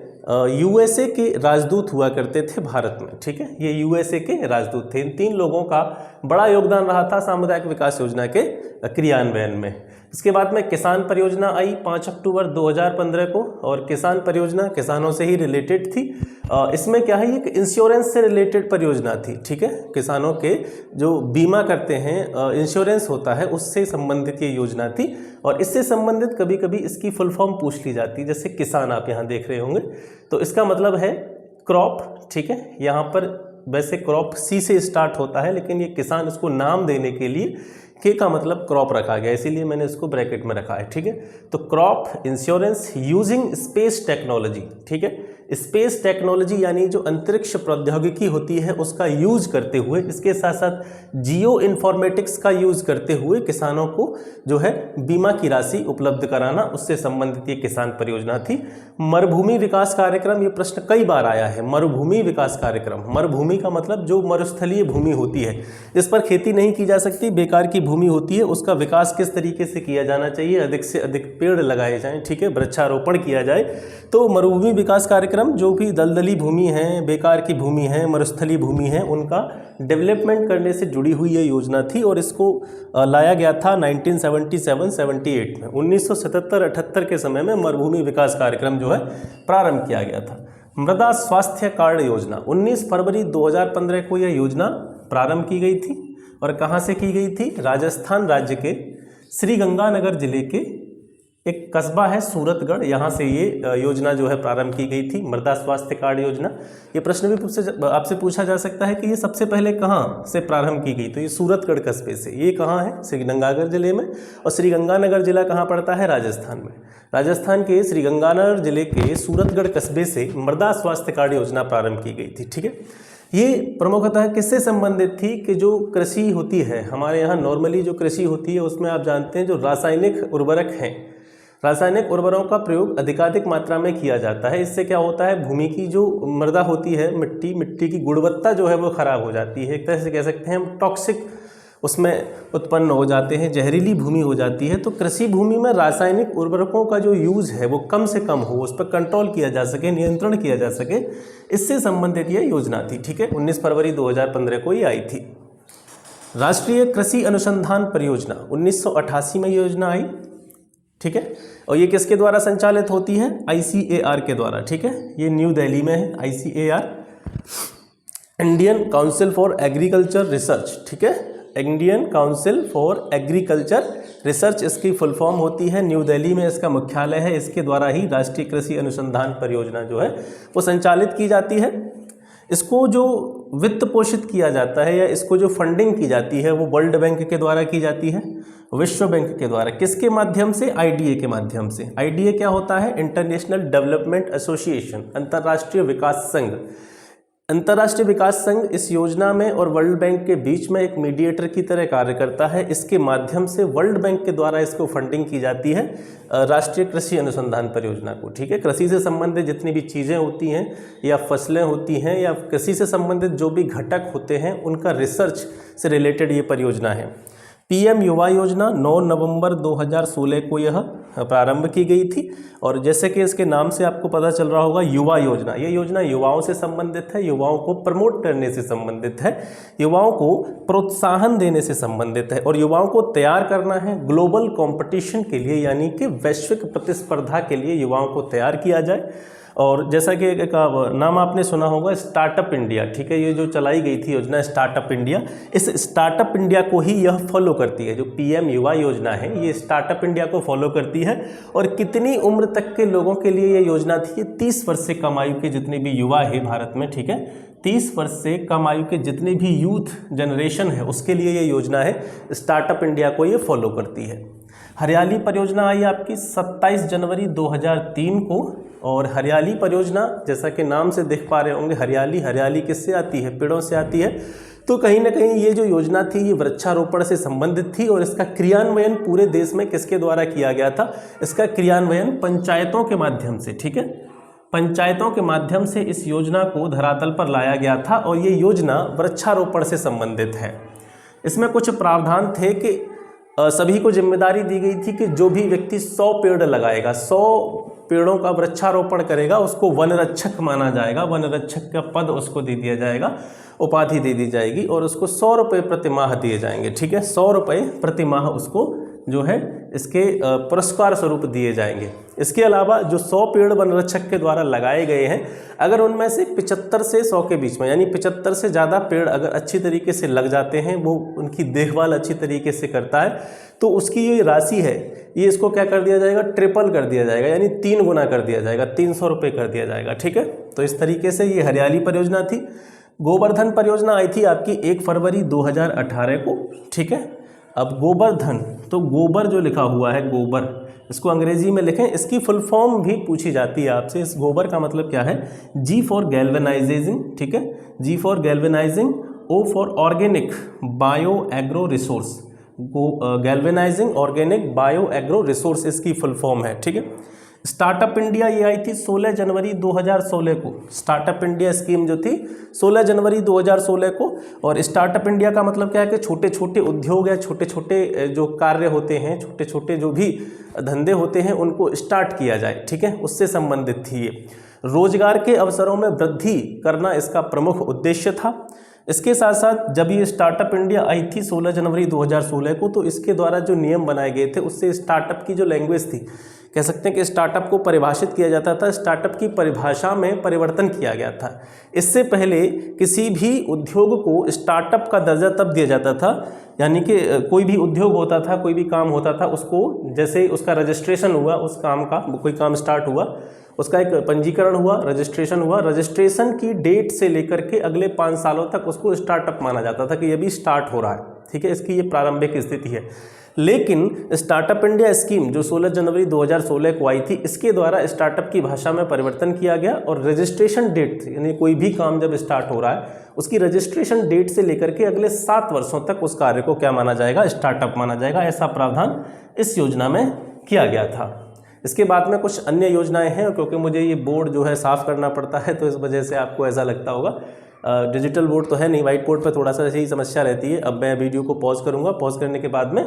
यूएसए के राजदूत हुआ करते थे भारत में। ठीक है, ये यूएसए के राजदूत थे। इन 3 लोगों का बड़ा योगदान रहा था सामुदायिक विकास योजना के क्रियान्वयन में। इसके बाद में किसान परियोजना आई 5 अक्टूबर 2015 को, और किसान परियोजना किसानों से ही रिलेटेड थी। इसमें क्या है, ये इंश्योरेंस से रिलेटेड परियोजना थी। ठीक है, किसानों के जो बीमा करते हैं, इंश्योरेंस होता है, उससे संबंधित ये योजना थी। और इससे संबंधित कभी कभी इसकी फुल फॉर्म पूछ ली जाती है, जैसे किसान आप यहाँ देख रहे होंगे, तो इसका मतलब है क्रॉप। ठीक है, यहाँ पर वैसे क्रॉप सी से स्टार्ट होता है, लेकिन ये किसान इसको नाम देने के लिए के का मतलब क्रॉप रखा गया, इसीलिए मैंने इसको ब्रैकेट में रखा है। ठीक है, तो crop insurance using space technology. ठीक है, स्पेस टेक्नोलॉजी यानी जो अंतरिक्ष प्रौद्योगिकी होती है उसका यूज करते हुए, इसके साथ साथ जियो इन्फॉर्मेटिक्स का यूज करते हुए किसानों को जो है बीमा की राशि उपलब्ध कराना, उससे संबंधित ये किसान परियोजना थी। मरुभूमि विकास कार्यक्रम, ये प्रश्न कई बार आया है। मरुभूमि विकास कार्यक्रम, मरुभूमि का मतलब जो मरुस्थलीय भूमि होती है, जिस पर खेती नहीं की जा सकती, बेकार की भूमि होती है, उसका विकास किस तरीके से किया जाना चाहिए, अधिक से अधिक पेड़ लगाए जाएं। ठीक है, वृक्षारोपण किया जाए। तो मरुभूमि विकास कार्यक्रम जो भी दलदली भूमि है, बेकार की भूमि है, मरुस्थलीय भूमि है, उनका डेवलपमेंट करने से जुड़ी हुई ये योजना थी। और इसको लाया गया था 1977-78 में। 1977-78 के समय में मरुभूमि विकास कार्यक्रम जो है प्रारंभ किया गया था। मृदा स्वास्थ्य कार्ड योजना, 19 फरवरी 2015 को यह योजना प्रारंभ की गई थी। और कहाँ से की गई थी? राजस्थान राज्य के श्रीगंगानगर जिले के एक कस्बा है सूरतगढ़, यहाँ से ये योजना जो है प्रारंभ की गई थी, मृदा स्वास्थ्य कार्ड योजना। ये प्रश्न भी आपसे पूछा जा सकता है कि ये सबसे पहले कहाँ से प्रारंभ की गई, तो ये सूरतगढ़ कस्बे से। ये कहाँ है? श्रीगंगानगर जिले में। और श्रीगंगानगर जिला कहाँ पड़ता है? राजस्थान में। राजस्थान के श्रीगंगानगर जिले के सूरतगढ़ कस्बे से मृदा स्वास्थ्य कार्ड योजना प्रारंभ की गई थी। ठीक है, ये प्रमुखतः किससे संबंधित थी कि जो कृषि होती है हमारे यहाँ, नॉर्मली जो कृषि होती है उसमें आप जानते हैं जो रासायनिक उर्वरक हैं, रासायनिक उर्वरकों का प्रयोग अधिकाधिक मात्रा में किया जाता है। इससे क्या होता है, भूमि की जो मृदा होती है, मिट्टी की गुणवत्ता जो है वो खराब हो जाती है। एक तरह से कह सकते हैं हम टॉक्सिक उसमें उत्पन्न हो जाते हैं, जहरीली भूमि हो जाती है। तो कृषि भूमि में रासायनिक उर्वरकों का जो यूज़ है वो कम से कम हो, उस पर कंट्रोल किया जा सके, नियंत्रण किया जा सके, इससे संबंधित ये योजना थी। ठीक है, 19 फरवरी 2015 को ये आई थी। राष्ट्रीय कृषि अनुसंधान परियोजना, 1988 में योजना आई। ठीक है। और ये किसके द्वारा संचालित होती है? ICAR के द्वारा, ठीक है। ये न्यू दिल्ली में है ICAR, Indian council for agriculture research, ठीक है। Indian council for agriculture research इसकी फुल फॉर्म होती है। न्यू दिल्ली में इसका मुख्यालय है। इसके द्वारा ही राष्ट्रीय कृषि अनुसंधान परियोजना जो है वो संचालित की जाती है। इसको जो वित्त पोषित किया जाता है या इसको जो फंडिंग की जाती है वो वर्ल्ड बैंक के द्वारा की जाती है, विश्व बैंक के द्वारा। किसके माध्यम से? IDA के माध्यम से। IDA क्या होता है? इंटरनेशनल डेवलपमेंट एसोसिएशन, अंतर्राष्ट्रीय विकास संघ। अंतर्राष्ट्रीय विकास संघ इस योजना में और वर्ल्ड बैंक के बीच में एक मीडिएटर की तरह कार्य करता है। इसके माध्यम से वर्ल्ड बैंक के द्वारा इसको फंडिंग की जाती है राष्ट्रीय कृषि अनुसंधान परियोजना को, ठीक है। कृषि से संबंधित जितनी भी चीज़ें होती हैं या फसलें होती हैं या कृषि से संबंधित जो भी घटक होते हैं उनका रिसर्च से रिलेटेड ये परियोजना है। PM युवा योजना 9 नवंबर 2016 को यह प्रारंभ की गई थी। और जैसे कि इसके नाम से आपको पता चल रहा होगा, युवा योजना, ये योजना युवाओं से संबंधित है, युवाओं को प्रमोट करने से संबंधित है, युवाओं को प्रोत्साहन देने से संबंधित है और युवाओं को तैयार करना है ग्लोबल कंपटीशन के लिए, यानी कि वैश्विक प्रतिस्पर्धा के लिए युवाओं को तैयार किया जाए। और जैसा कि एक नाम आपने सुना होगा स्टार्टअप इंडिया, ठीक है। ये जो चलाई गई थी योजना स्टार्टअप इंडिया, इस स्टार्टअप इंडिया को ही यह फॉलो करती है। जो PM युवा योजना है ये स्टार्टअप इंडिया को फॉलो करती है। और कितनी उम्र तक के लोगों के लिए ये योजना थी? ये 30 वर्ष से कम आयु के जितने भी युवा है भारत में, ठीक है, 30 वर्ष से कम आयु के जितने भी यूथ जनरेशन है उसके लिए ये योजना है, स्टार्टअप इंडिया को ये फॉलो करती है। हरियाली परियोजना आई आपकी 27 जनवरी 2003 को। और हरियाली परियोजना जैसा कि नाम से देख पा रहे होंगे, हरियाली किससे आती है? पेड़ों से आती है। तो कहीं ना कहीं ये जो योजना थी ये वृक्षारोपण से संबंधित थी। और इसका क्रियान्वयन पूरे देश में किसके द्वारा किया गया था? इसका क्रियान्वयन पंचायतों के माध्यम से, ठीक है, पंचायतों के माध्यम से इस योजना को धरातल पर लाया गया था। और ये योजना वृक्षारोपण से संबंधित है। इसमें कुछ प्रावधान थे कि सभी को जिम्मेदारी दी गई थी कि जो भी व्यक्ति 100 पेड़ लगाएगा, 100 पेड़ों का वृक्षारोपण करेगा, उसको वन रक्षक माना जाएगा। वन रक्षक का पद उसको दे दिया जाएगा, उपाधि दे दी जाएगी और उसको 100 रुपये प्रति माह दिए जाएंगे, ठीक है। 100 रुपये प्रति माह उसको जो है इसके पुरस्कार स्वरूप दिए जाएंगे। इसके अलावा जो 100 पेड़ वन रक्षक के द्वारा लगाए गए हैं, अगर उनमें से 75 से 100 के बीच में, यानी 75 से ज़्यादा पेड़ अगर अच्छी तरीके से लग जाते हैं, वो उनकी देखभाल अच्छी तरीके से करता है, तो उसकी ये राशि है ये इसको क्या कर दिया जाएगा? ट्रिपल कर दिया जाएगा, यानी 3 गुना कर दिया जाएगा, 300 रुपये कर दिया जाएगा, ठीक है। तो इस तरीके से ये हरियाली परियोजना थी। गोवर्धन परियोजना आई थी आपकी 1 फरवरी 2018 को, ठीक है। अब गोवर्धन, तो गोबर जो लिखा हुआ है, गोबर, इसको अंग्रेजी में लिखें, इसकी फुल फॉर्म भी पूछी जाती है आपसे। इस गोबर का मतलब क्या है? G फॉर गैल्वेनाइजिंग, ठीक है, G for galvanising, O for organic bio agro resource, galvanising organic bio agro resource इसकी फुल फॉर्म है, ठीक है। स्टार्टअप इंडिया ये आई थी 16 जनवरी 2016 को। स्टार्टअप इंडिया स्कीम जो थी 16 जनवरी 2016 को। और स्टार्टअप इंडिया का मतलब क्या है कि छोटे छोटे उद्योग या छोटे छोटे जो कार्य होते हैं, छोटे छोटे जो भी धंधे होते हैं उनको स्टार्ट किया जाए, ठीक है, उससे संबंधित थी ये। रोजगार के अवसरों में वृद्धि करना इसका प्रमुख उद्देश्य था। इसके साथ साथ जब ये स्टार्टअप इंडिया आई थी 16 जनवरी 2016 को, तो इसके द्वारा जो नियम बनाए गए थे उससे स्टार्टअप की जो लैंग्वेज थी, कह सकते हैं कि स्टार्टअप को परिभाषित किया जाता था, स्टार्टअप की परिभाषा में परिवर्तन किया गया था। इससे पहले किसी भी उद्योग को स्टार्टअप का दर्जा तब दिया जाता था, यानी कि कोई भी उद्योग होता था, कोई भी काम होता था, उसको जैसे उसका रजिस्ट्रेशन हुआ, उस काम का कोई काम स्टार्ट हुआ, उसका एक पंजीकरण हुआ, रजिस्ट्रेशन हुआ, रजिस्ट्रेशन की डेट से लेकर के अगले 5 सालों तक उसको स्टार्टअप माना जाता था कि ये भी स्टार्ट हो रहा है, ठीक है, इसकी ये प्रारंभिक स्थिति है। लेकिन स्टार्टअप इंडिया स्कीम जो 16 जनवरी 2016 को आई थी, इसके द्वारा स्टार्टअप की भाषा में परिवर्तन किया गया और रजिस्ट्रेशन डेट, यानी कोई भी काम जब स्टार्ट हो रहा है उसकी रजिस्ट्रेशन डेट से लेकर के अगले 7 वर्षों तक उस कार्य को क्या माना जाएगा? स्टार्टअप माना जाएगा। ऐसा प्रावधान इस योजना में किया गया था। इसके बाद में कुछ अन्य योजनाएं हैं, क्योंकि मुझे ये बोर्ड जो है साफ़ करना पड़ता है, तो इस वजह से आपको ऐसा लगता होगा। डिजिटल बोर्ड तो है नहीं, वाइट बोर्ड पर थोड़ा सा ऐसी ही समस्या रहती है। अब मैं वीडियो को पॉज करूंगा, पॉज करने के बाद में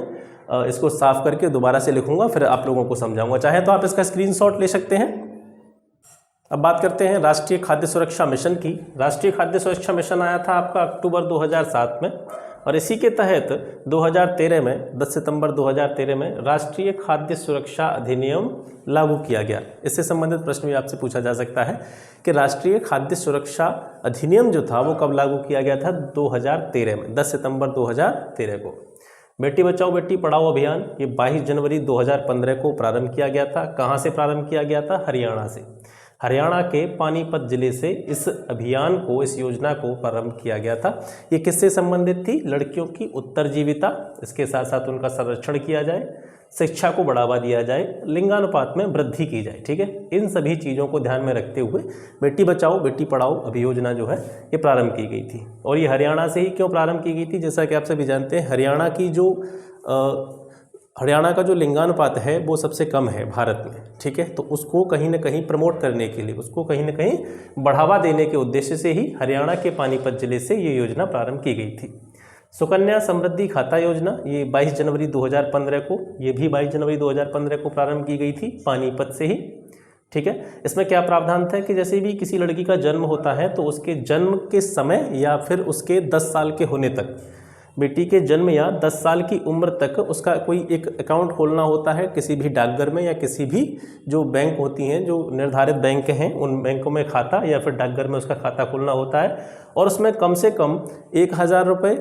इसको साफ़ करके दोबारा से लिखूंगा, फिर आप लोगों को समझाऊंगा। चाहे तो आप इसका स्क्रीनशॉट ले सकते हैं। अब बात करते हैं राष्ट्रीय खाद्य सुरक्षा मिशन की। राष्ट्रीय खाद्य सुरक्षा मिशन आया था आपका अक्टूबर 2007 में। और इसी के तहत 2013 में 10 सितंबर 2013 में राष्ट्रीय खाद्य सुरक्षा अधिनियम लागू किया गया। इससे संबंधित प्रश्न भी आपसे पूछा जा सकता है कि राष्ट्रीय खाद्य सुरक्षा अधिनियम जो था वो कब लागू किया गया था? 2013 में, 10 सितंबर 2013 को। बेटी बचाओ बेटी पढ़ाओ अभियान ये 22 जनवरी 2015 को प्रारंभ किया गया था। कहाँ से प्रारंभ किया गया था? हरियाणा से। हरियाणा के पानीपत जिले से इस अभियान को, इस योजना को प्रारंभ किया गया था। ये किससे संबंधित थी? लड़कियों की उत्तरजीविता, इसके साथ साथ उनका संरक्षण किया जाए, शिक्षा को बढ़ावा दिया जाए, लिंगानुपात में वृद्धि की जाए। ठीक है, इन सभी चीज़ों को ध्यान में रखते हुए बेटी बचाओ बेटी पढ़ाओ अभियोजना जो है ये प्रारंभ की गई थी। और ये हरियाणा से ही क्यों प्रारंभ की गई थी? जैसा कि आप सभी जानते हैं, हरियाणा का जो लिंगानुपात है वो सबसे कम है भारत में। ठीक है, तो उसको कहीं ना कहीं प्रमोट करने के लिए, उसको कहीं ना कहीं बढ़ावा देने के उद्देश्य से ही हरियाणा के पानीपत जिले से ये योजना प्रारंभ की गई थी। सुकन्या समृद्धि खाता योजना ये 22 जनवरी 2015 को, ये भी 22 जनवरी 2015 को प्रारंभ की गई थी पानीपत से ही। ठीक है, इसमें क्या प्रावधान था कि जैसे भी किसी लड़की का जन्म होता है तो उसके जन्म के समय या फिर उसके 10 साल के होने तक, बेटी के जन्म या 10 साल की उम्र तक उसका कोई एक अकाउंट खोलना होता है किसी भी डाकघर में या किसी भी जो बैंक होती हैं, जो निर्धारित बैंक हैं, उन बैंकों में खाता या फिर डाकघर में उसका खाता खोलना होता है। और उसमें कम से कम 1000 रुपये,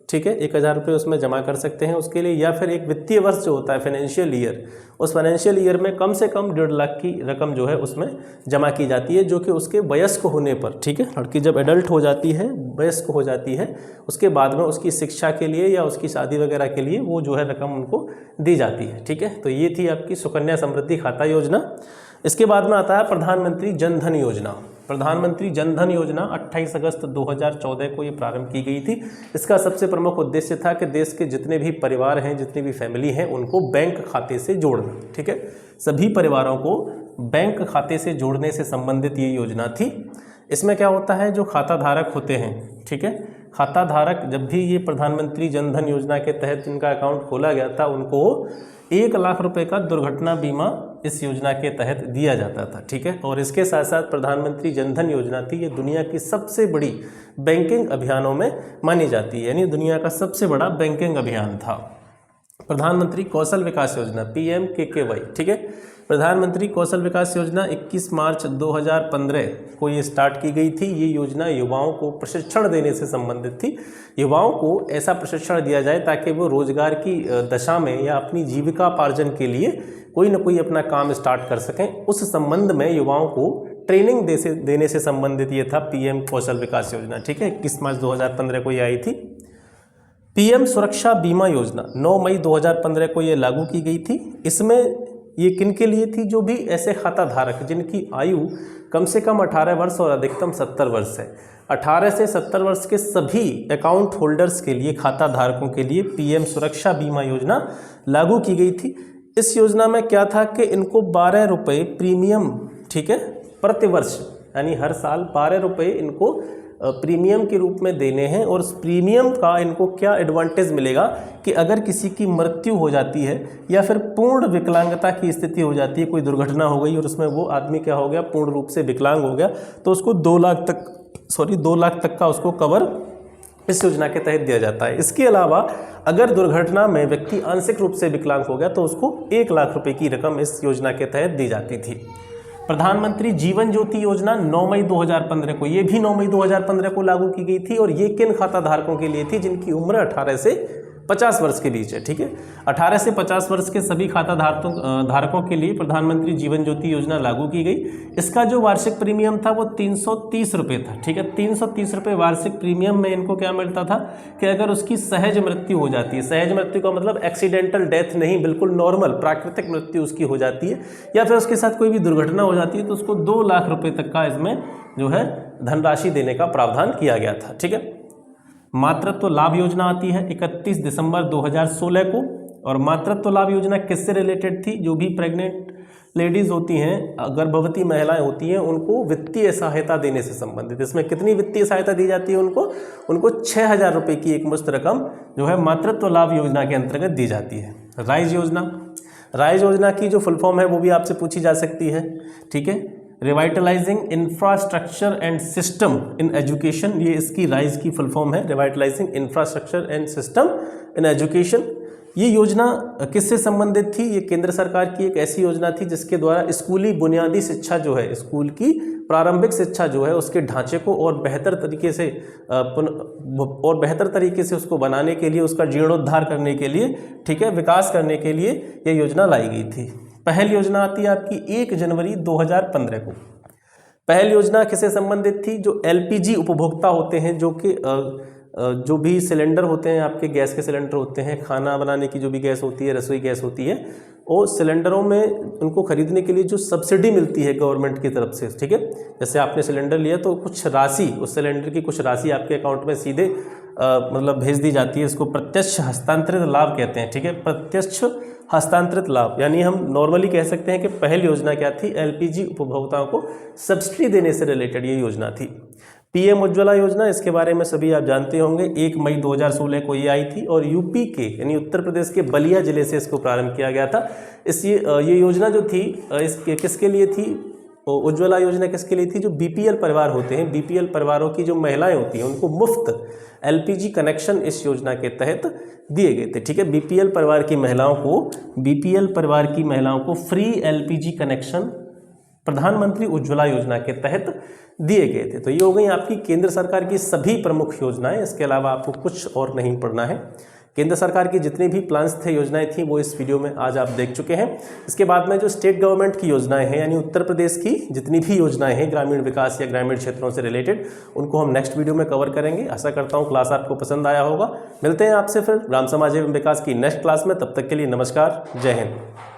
ठीक है, 1000 रुपये उसमें जमा कर सकते हैं उसके लिए। या फिर एक वित्तीय वर्ष जो होता है फाइनेंशियल ईयर, उस फाइनेंशियल ईयर में कम से कम 1.5 लाख की रकम जो है उसमें जमा की जाती है, जो कि उसके वयस्क होने पर, ठीक है, लड़की जब एडल्ट हो जाती है, वयस्क हो जाती है, उसके बाद में उसकी शिक्षा के लिए या उसकी शादी वगैरह के लिए वो जो है रकम उनको दी जाती है। ठीक है, तो ये थी आपकी सुकन्या समृद्धि खाता योजना। इसके बाद में आता है प्रधानमंत्री जन धन योजना। प्रधानमंत्री जन धन योजना 28 अगस्त 2014 को ये प्रारंभ की गई थी। इसका सबसे प्रमुख उद्देश्य था कि देश के जितने भी परिवार हैं, जितनी भी फैमिली हैं, उनको बैंक खाते से जोड़ना। ठीक है, सभी परिवारों को बैंक खाते से जोड़ने से संबंधित ये योजना थी। इसमें क्या होता है, जो खाता धारक होते हैं, ठीक है, खाता धारक जब भी ये प्रधानमंत्री जन धन योजना के तहत इनका अकाउंट खोला गया था, उनको 1 लाख रुपए का दुर्घटना बीमा इस योजना के तहत दिया जाता था। ठीक है, और इसके साथ साथ प्रधानमंत्री जन धन योजना थी, ये दुनिया की सबसे बड़ी बैंकिंग अभियानों में मानी जाती है, यानी दुनिया का सबसे बड़ा बैंकिंग अभियान था। प्रधानमंत्री कौशल विकास योजना PMKKY, ठीक है, प्रधानमंत्री कौशल विकास योजना 21 मार्च 2015 को ये स्टार्ट की गई थी। ये योजना युवाओं को प्रशिक्षण देने से संबंधित थी। युवाओं को ऐसा प्रशिक्षण दिया जाए ताकि वो रोजगार की दशा में या अपनी जीविकापार्जन के लिए कोई ना कोई अपना काम स्टार्ट कर सकें। उस संबंध में युवाओं को ट्रेनिंग देने से संबंधित ये था PM कौशल विकास योजना। ठीक है, 21 मार्च 2015 को ये आई थी। PM सुरक्षा बीमा योजना 9 मई 2015 को ये लागू की गई थी। इसमें ये किन के लिए थी? जो भी ऐसे खाता धारक जिनकी आयु कम से कम 18 वर्ष और अधिकतम 70 वर्ष है। 18 से 70 वर्ष के सभी अकाउंट होल्डर्स के लिए, खाता धारकों के लिए PM सुरक्षा बीमा योजना लागू की गई थी। इस योजना में क्या था कि इनको 12 रुपये प्रीमियम, ठीक है, प्रति वर्ष, यानी हर साल 12 रुपये इनको प्रीमियम के रूप में देने हैं। और उस प्रीमियम का इनको क्या एडवांटेज मिलेगा कि अगर किसी की मृत्यु हो जाती है या फिर पूर्ण विकलांगता की स्थिति हो जाती है, कोई दुर्घटना हो गई और उसमें वो आदमी क्या हो गया, पूर्ण रूप से विकलांग हो गया, तो उसको 2 लाख तक का उसको कवर इस योजना के तहत दिया जाता है। इसके अलावा अगर दुर्घटना में व्यक्ति आंशिक रूप से विकलांग हो गया तो उसको 1 लाख रुपए की रकम इस योजना के तहत दी जाती थी। प्रधानमंत्री जीवन ज्योति योजना 9 मई 2015 को, ये भी 9 मई 2015 को लागू की गई थी। और ये किन खाता धारकों के लिए थी? जिनकी उम्र 18 से 50 वर्ष के बीच है। ठीक है, 18 से 50 वर्ष के सभी खाता धारकों के लिए प्रधानमंत्री जीवन ज्योति योजना लागू की गई। इसका जो वार्षिक प्रीमियम था वो 330 रुपये था। ठीक है, 330 रुपये वार्षिक प्रीमियम में इनको क्या मिलता था कि अगर उसकी सहज मृत्यु हो जाती है, सहज मृत्यु का मतलब एक्सीडेंटल डेथ नहीं, बिल्कुल नॉर्मल प्राकृतिक मृत्यु उसकी हो जाती है, या फिर उसके साथ कोई भी दुर्घटना हो जाती है, तो उसको 2 लाख रुपये तक का इसमें जो है धनराशि देने का प्रावधान किया गया था। ठीक है, मातृत्व लाभ योजना आती है 31 दिसंबर 2016 को। और मातृत्व लाभ योजना किससे रिलेटेड थी? जो भी प्रेग्नेंट लेडीज़ होती हैं, गर्भवती महिलाएं होती हैं, उनको वित्तीय सहायता देने से संबंधित। इसमें कितनी वित्तीय सहायता दी जाती है? उनको 6000 रुपये की एक मुश्त रकम जो है मातृत्व लाभ योजना के अंतर्गत दी जाती है। राइज योजना की जो फुल फॉर्म है वो भी आपसे पूछी जा सकती है। ठीक है, revitalising infrastructure and system in education, ये इसकी राइज की फुल फॉर्म है, revitalising infrastructure and system in education. ये योजना किससे संबंधित थी? ये केंद्र सरकार की एक ऐसी योजना थी जिसके द्वारा स्कूली बुनियादी शिक्षा जो है, स्कूल की प्रारंभिक शिक्षा जो है, उसके ढांचे को और बेहतर तरीके से उसको बनाने के लिए, उसका जीर्णोद्धार करने के लिए, ठीक है, विकास करने के लिए ये योजना लाई गई थी। पहल योजना आती है आपकी 1 जनवरी 2015 को। पहल योजना किससे संबंधित थी? जो एलपीजी उपभोक्ता होते हैं, जो भी सिलेंडर होते हैं, आपके गैस के सिलेंडर होते हैं, खाना बनाने की जो भी गैस होती है, रसोई गैस होती है, और सिलेंडरों में उनको खरीदने के लिए जो सब्सिडी मिलती है गवर्नमेंट की तरफ से, ठीक है, जैसे आपने सिलेंडर लिया तो कुछ राशि, उस सिलेंडर की कुछ राशि आपके अकाउंट में सीधे मतलब भेज दी जाती है। इसको प्रत्यक्ष हस्तांतरित लाभ कहते हैं, ठीक है, प्रत्यक्ष हस्तांतरित लाभ। यानी हम नॉर्मली कह सकते हैं कि पहल योजना क्या थी? एलपीजी उपभोक्ताओं को सब्सिडी देने से रिलेटेड ये योजना थी। पीएम उज्ज्वला योजना, इसके बारे में सभी आप जानते होंगे, 1 मई 2016 को ये आई थी और यूपी के यानी उत्तर प्रदेश के बलिया जिले से इसको प्रारंभ किया गया था। ये योजना जो थी इसके किसके लिए थी? उज्ज्वला योजना किसके लिए थी? जो बीपीएल परिवार होते हैं, बीपीएल परिवारों की जो महिलाएं होती हैं उनको मुफ्त एलपीजी कनेक्शन इस योजना के तहत दिए गए थे, ठीक है। बीपीएल परिवार की महिलाओं को फ्री एलपीजी कनेक्शन प्रधानमंत्री उज्ज्वला योजना के तहत दिए गए थे। तो ये हो गई आपकी केंद्र सरकार की सभी प्रमुख योजनाएं। इसके अलावा आपको कुछ और नहीं पढ़ना है। केंद्र सरकार की जितने भी प्लान्स थे, योजनाएं थी, वो इस वीडियो में आज आप देख चुके हैं। इसके बाद में जो स्टेट गवर्नमेंट की योजनाएं हैं, यानी उत्तर प्रदेश की जितनी भी योजनाएं हैं ग्रामीण विकास या ग्रामीण क्षेत्रों से रिलेटेड, उनको हम नेक्स्ट वीडियो में कवर करेंगे। आशा करता हूँ क्लास आपको पसंद आया होगा। मिलते हैं आपसे फिर ग्राम समाज एवं विकास की नेक्स्ट क्लास में। तब तक के लिए नमस्कार, जय हिंद।